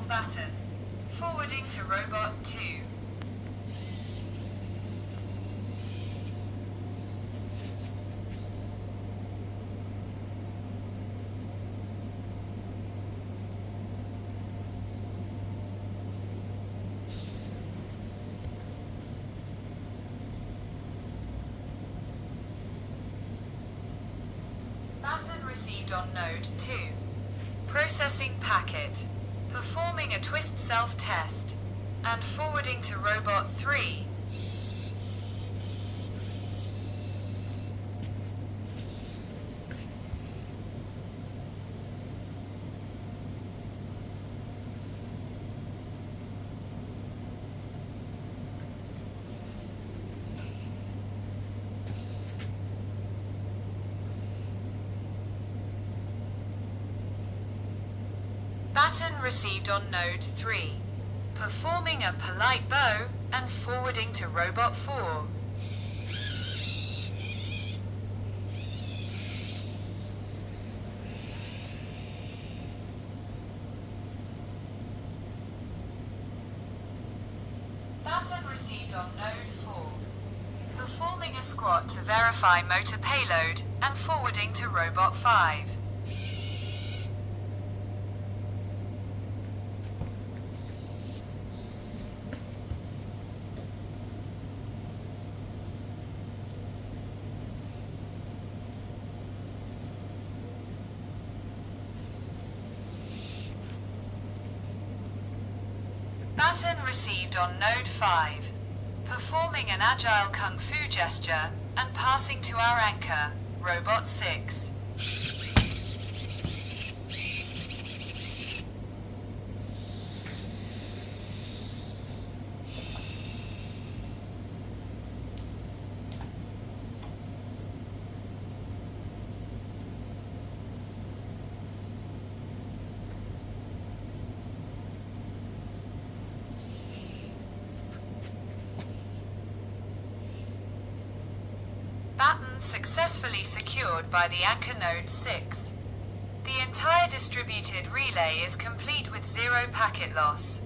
Baton. Forwarding to Robot 2. Baton received on node 2. Processing packet. Performing a twist self-test. And forwarding to Robot 3. Baton received on node 3. Performing a polite bow and forwarding to Robot 4. Baton received on node 4. Performing a squat to verify motor payload and forwarding to Robot 5. Baton received on node 5. Performing an agile kung fu gesture and passing to our anchor, Robot 6. Baton successfully secured by the anchor node 6. The entire distributed relay is complete with 0 packet loss.